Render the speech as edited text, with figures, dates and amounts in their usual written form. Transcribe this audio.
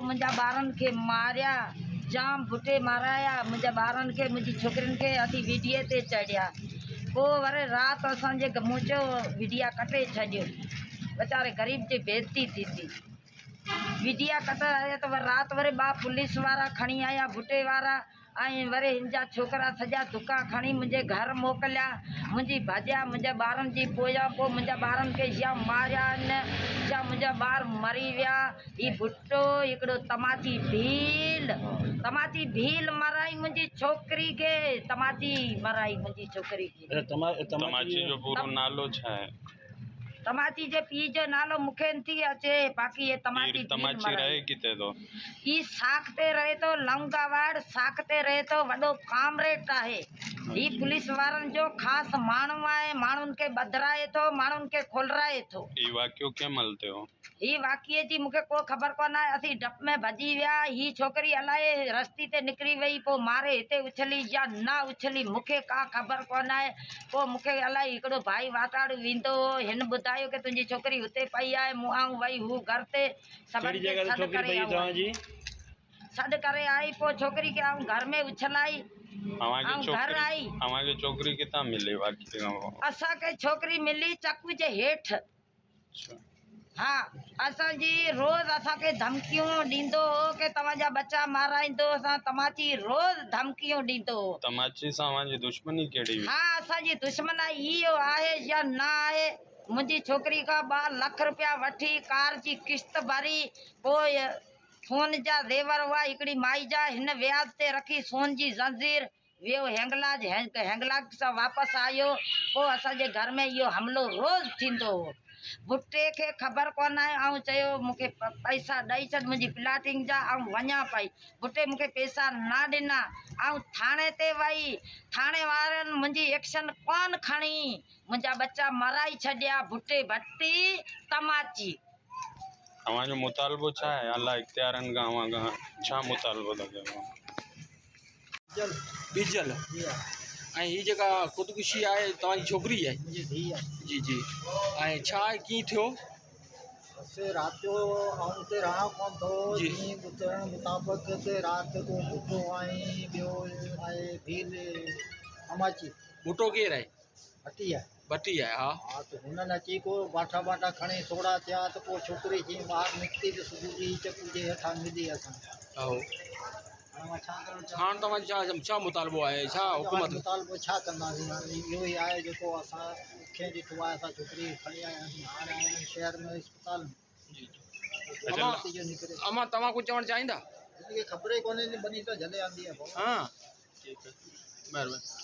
मुंहिंजा ॿारनि खे मारिया, जाम बुटे माराया, मुंहिंजा ॿारनि खे मुंहिंजी छोकिरियुनि खे अथी वीडियो ते चढ़िया। पोइ वरी राति असांजे मुंहिंजो वीडिया कटे छॾियो, वीचारे ग़रीब जी बेइज़ती थींदी। वीडिया कटाया त वरी राति वरी 2 पुलिस वारा खणी आया, बुटे वारा, ऐं वरी हिन जा छोकिरा सॼा दुका खणी मुंहिंजे घर मोकिलिया। मुंहिंजी भॼिया मुंहिंजे ॿारनि जी पोयां। पोइ मुंहिंजा ॿारनि खे या मारिया आहिनि या मुंहिंजा ॿार मरी विया। हीउ भुट्टो हिकिड़ो तमाची भील मराई मुंहिंजी छोकिरी खे, तमाची मराई मुंहिंजी छोकिरी खे। तमाची जो पूरो नालो छा आहे? तमाची जे पीउ जो नालो मूंखे नथी अचे, बाक़ी ये तमाची रहे किथे थो? ही साख ते रहे थो, लौंगावाड़ साख ते रहे थो, वॾो कामरेट आहे। ही पुलिस वारनि जो ख़ासि माण्हू आहे, माण्हुनि खे ॿधराए थो, माण्हुनि खे खोलराए थो। ही वाक़ियो कंहिं महिल थियो? ही वाक़िए जी मूंखे को ख़बर कोन आहे। असीं डप में भॼी विया। ही छोकिरी अलाए रस्ते ते निकिरी वई, पोइ मारे हिते उछली या न उछली मूंखे का ख़बर कोन आहे। पोइ मूंखे अलाए हिकिड़ो भाई वाताड़ू वेंदो हो, हिन ॿुधायो की तुंहिंजी छोकिरी हुते पई आहे। मूं आऊं वई हू घर ते सभिनी खे सॾु करे आई। पोइ छोकिरी खे आऊं घर में उछलाई, घर आई। अवांखे छोकिरी किथां मिली? असांखे छोकिरी मिली चकू जे हेठि। हा, असांजी रोज़ असांखे धमकियूं ॾींदो हो कि तव्हांजा बच्चा माराईंदो। असां तमाची रोज़ धमकियूं ॾींदो हो। तमाची सां अवांजी दुश्मनी कहिड़ी हुई? हा, असांजी दुश्मनी इहो आहे या न आहे। मुंहिंजी छोकिरी खां 2 लख रुपया वठी कार जी किश्त भरी, पोइ सोन जा ज़ेवर हुआ हिकिड़ी माई जा, हिन व्याज ते रखी सोन जी ज़ंजीर वियो हैंगलाज सां वापसि आयो। पोइ असांजे घर में इहो हमिलो रोज़ थींदो हो। भुट्टे खे ख़बर कोन आहे। ऐं चयो मूंखे पैसा ॾेई छॾ मुंहिंजी प्लाटिंग जा, ऐं वञा पई। भुट्टे मूंखे पैसा न ॾिना। ऐं थाणे ते वई, थाणे वारनि मुंहिंजी एक्शन कोन खणी, मुंहिंजा बच्चा मराई छॾिया। भुट्टे भट्टी तमाची। अवांजो मुतालबो छा आहे? अलाह इख़्तियारनि खां अवां खां छा मुतालबो था कयो? बीजल ऐं हीअ जेका ख़ुदकुशी आहे तव्हांजी छोकिरी आहे? मुंहिंजी धीउ आहे। जी जी। ऐं छा कीअं थियो? बसि राति जो आउं हुते रहां कोन थो। जीअं ॿुधण मुताबिक़ ते राति को भुट्टो ऐं ॿियो आहे भील तमाची। भुट्टो केरु आहे? भट्टी आहे। भट्टी आहे, हा। हा, त हुननि अची को बाटा खणी सोड़ा थिया त पोइ छोकिरी जीअं ॿाहिरि निकिती त सुबुह जी चकू जे हेठां मिली असां। आहो। हाणे तव्हां छा मुतालबो आहे? छा हुकूमत मुतालबो छा कंदासीं? हाणे इहो ई आहे जेको असां खे ॾिठो आहे। असां छोकिरी खणी आया आहियूं, हाणे आहियूं शहर में इस्पताल में। अमां तव्हां कुझु चवणु चाहींदा? हिनखे ख़बर ई कोन्हे, बनी त झले आंदी आहे। हा, ठीकु आहे, महिरबानी।